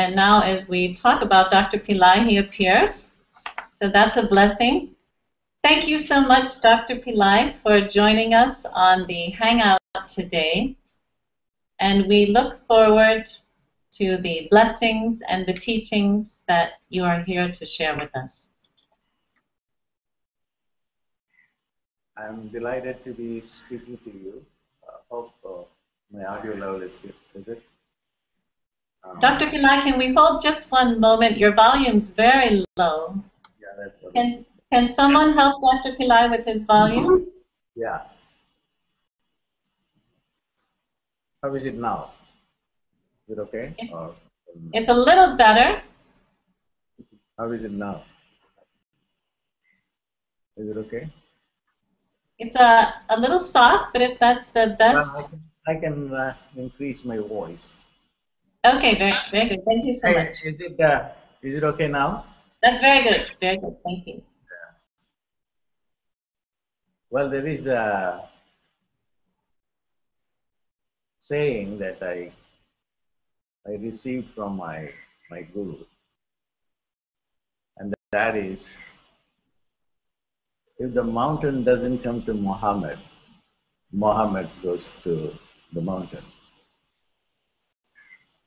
And now as we talk about Dr. Pillai, he appears. So that's a blessing. Thank you so much, Dr. Pillai, for joining us on the Hangout today. And we look forward to the blessings and the teachings that you are here to share with us. I'm delighted to be speaking to you. Hope my audio level is good. Is it? Dr. Pillai, can we hold just one moment? Your volume's very low. Yeah, that's okay. Can someone help Dr. Pillai with his volume? Yeah. How is it now? Is it okay? It's a little better. How is it now? Is it okay? It's a little soft, but if that's the best. Well, I can increase my voice. Okay, very, very good. Thank you so much. Is it okay now? That's very good. Very good. Thank you. Yeah. Well, there is a saying that I received from my guru, and that is, if the mountain doesn't come to Muhammad, Muhammad goes to the mountain.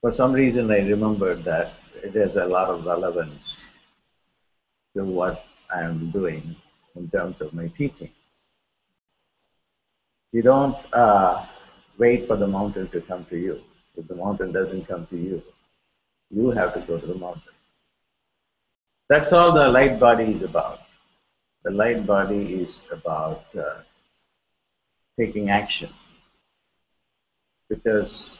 For some reason, I remembered that it has a lot of relevance to what I am doing in terms of my teaching. You don't wait for the mountain to come to you. If the mountain doesn't come to you, you have to go to the mountain. That's all the light body is about. The light body is about taking action, because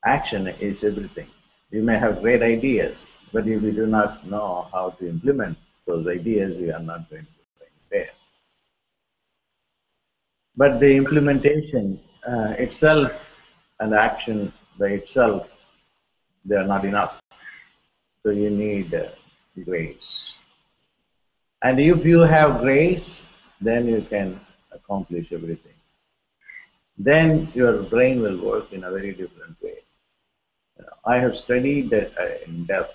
action is everything. You may have great ideas, but if you do not know how to implement those ideas, you are not going to go anywhere. But the implementation itself and action by itself, they are not enough. So you need grace. And if you have grace, then you can accomplish everything. Then your brain will work in a very different way. I have studied in depth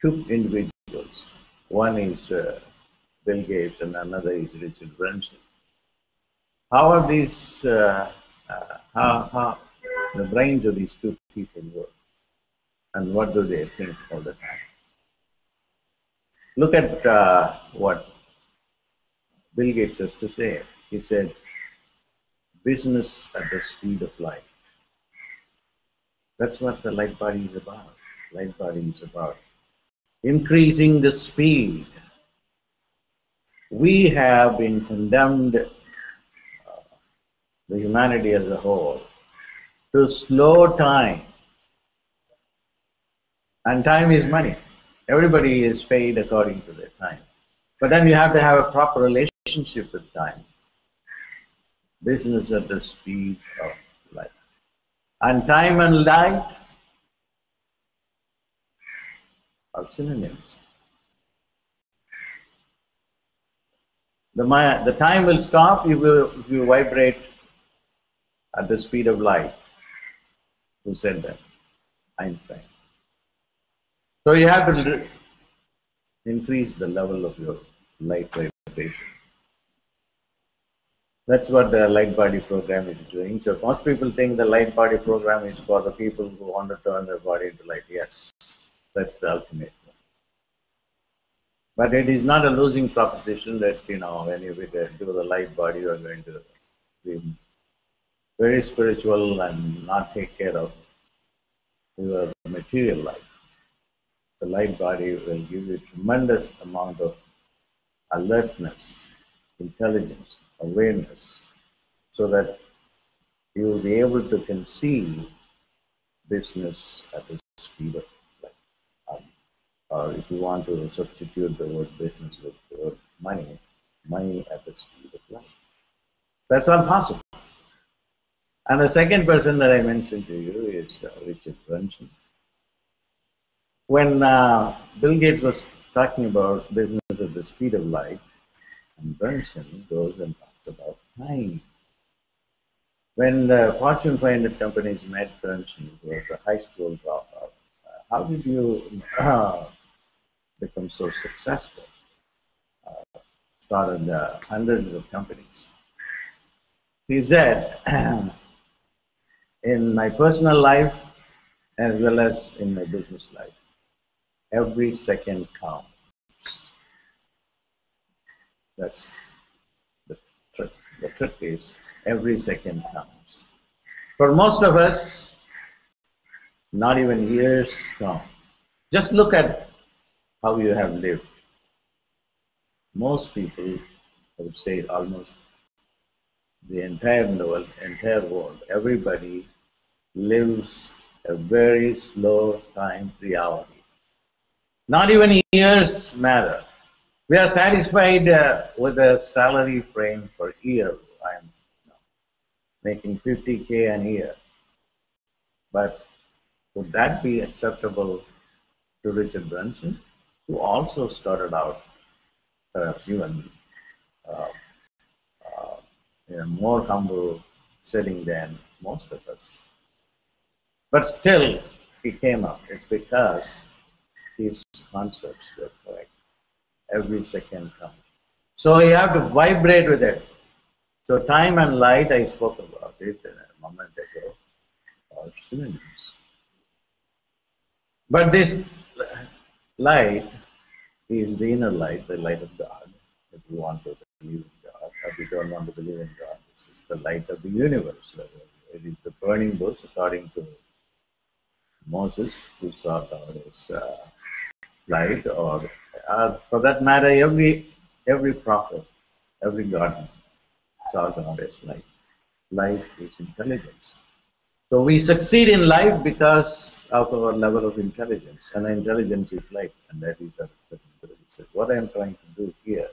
two individuals. One is Bill Gates and another is Richard Branson. How are these, how the brains of these two people work, and what do they think all the time? Look at what Bill Gates has to say. He said, business at the speed of light. That's what the light body is about. Light body is about increasing the speed. We have been condemned, the humanity as a whole, to slow time. And time is money. Everybody is paid according to their time. But then you have to have a proper relationship with time. Business at the speed of light. And time and light are synonyms. The time will stop if you vibrate at the speed of light. Who said that? Einstein. So you have to increase the level of your light vibration. That's what the light body program is doing. So most people think the light body program is for the people who want to turn their body into light. Yes, that's the ultimate one. But it is not a losing proposition that, when you do the light body, you are going to be very spiritual and not take care of your material life. The light body will give you a tremendous amount of alertness, intelligence, awareness, so that you will be able to conceive business at the speed of light. Or if you want to substitute the word business with the word money, money at the speed of light. That's not possible. And the second person that I mentioned to you is Richard Branson. When Bill Gates was talking about business at the speed of light, and Branson goes and talks about time. When the Fortune 500 companies met Crunchy, who was a high school dropout, how did you become so successful? Started hundreds of companies. He said, in my personal life as well as in my business life, every second counts. That's the trick. The trick is every second counts. For most of us, not even years count. Just look at how you have lived. Most people, I would say almost the entire world, everybody lives a very slow time reality. Not even years matter. We are satisfied with a salary frame per year. I'm making 50K a year. But would that be acceptable to Richard Branson, who also started out perhaps even uh, in a more humble setting than most of us? But still, he came up. It's because his concepts were correct. Every second counts. So you have to vibrate with it. So time and light, I spoke about it a moment ago, are synonyms. But this light is the inner light, the light of God. If you want to believe in God, or if you don't want to believe in God, this is the light of the universe. It is the burning bush, according to Moses, who saw God as light, or for that matter, every prophet, every God saw God as light. Light is intelligence. So we succeed in life because of our level of intelligence, and intelligence is light, and that is our intelligence. What I am trying to do here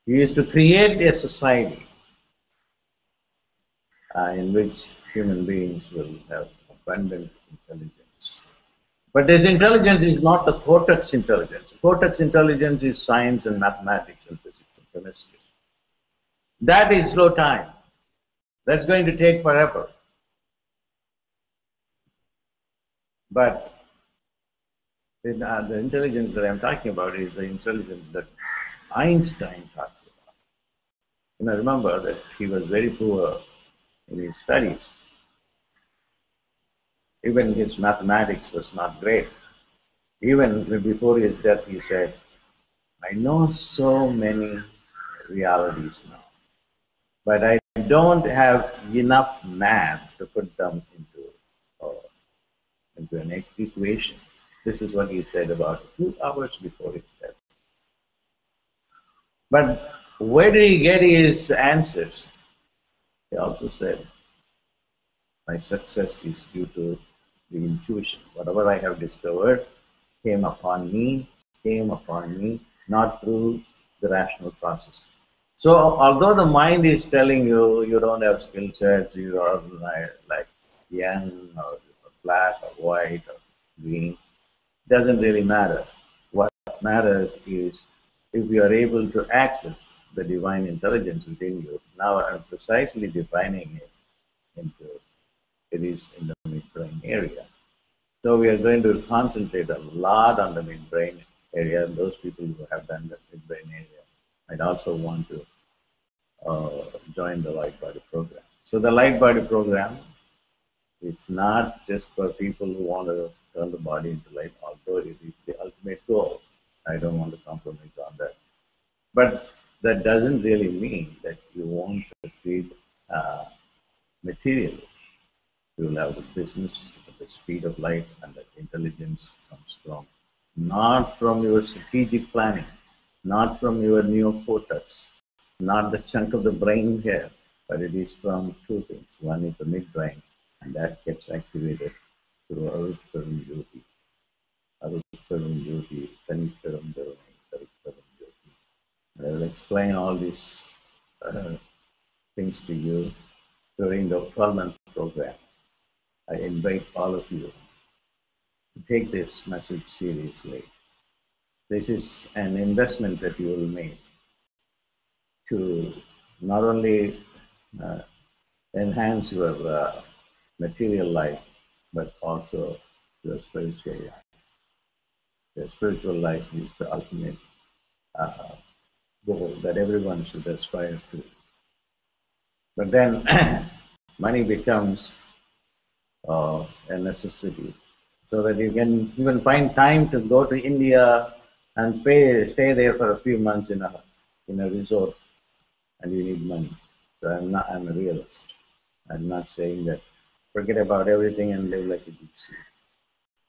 is to create a society in which human beings will have abundant intelligence. But this intelligence is not the cortex intelligence. Cortex intelligence is science and mathematics and physics and chemistry. That is slow time. That's going to take forever. But the intelligence that I'm talking about is the intelligence that Einstein talks about. Remember that he was very poor in his studies. Even his mathematics was not great. Even before his death, he said, I know so many realities now, but I don't have enough math to put them into an equation. This is what he said about 2 hours before his death. But where did he get his answers? He also said, my success is due to the intuition. Whatever I have discovered came upon me, not through the rational process. So although the mind is telling you you don't have skill sets, you are like young or black or white or green, doesn't really matter. What matters is if you are able to access the divine intelligence within you. Now I'm precisely defining it into it is in the midbrain area. So we are going to concentrate a lot on the midbrain area. Those people who have done the midbrain area might also want to join the light body program. So the light body program is not just for people who want to turn the body into light, although it is the ultimate goal. I don't want to compromise on that. But that doesn't really mean that you won't succeed materially. You will have the business at the speed of light, and that intelligence comes from not from your strategic planning, not from your neocortex, not the chunk of the brain here, but it is from two things. One is the midbrain, and that gets activated through Arutharam Jyoti. Arutharam Jyoti, Tanitharam Dharani, Arutharam Jyoti. I will explain all these uh, things to you during the 12-month program. I invite all of you to take this message seriously. This is an investment that you will make to not only uh, enhance your material life, but also your spiritual life. Your spiritual life is the ultimate uh, goal that everyone should aspire to. But then money becomes a necessity, so that you can even find time to go to India and stay there for a few months in a resort, and you need money. So I'm a realist. I'm not saying that forget about everything and live like a gypsy.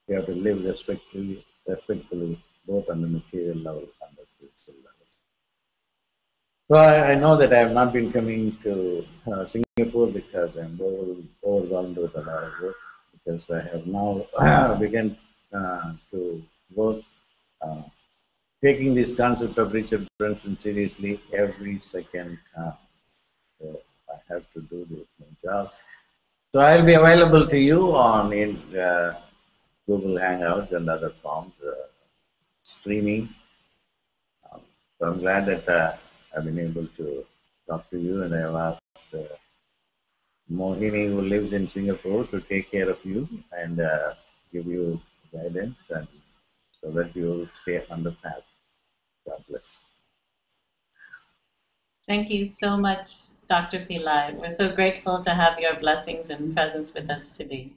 You have to live respectfully, both on the material level and the spiritual level. So I know that I have not been coming to Singapore because I'm overwhelmed with a lot of work, because I have now begun to work, uh, taking this concept of Richard Branson seriously every second. So I have to do this my job. So I'll be available to you on in Google Hangouts and other forms, streaming. So I'm glad that I've been able to talk to you, and I have asked Mohini, who lives in Singapore, to take care of you and give you guidance, and so that you will stay on the path. God bless. Thank you so much, Dr. Pillai. We're so grateful to have your blessings and presence with us today.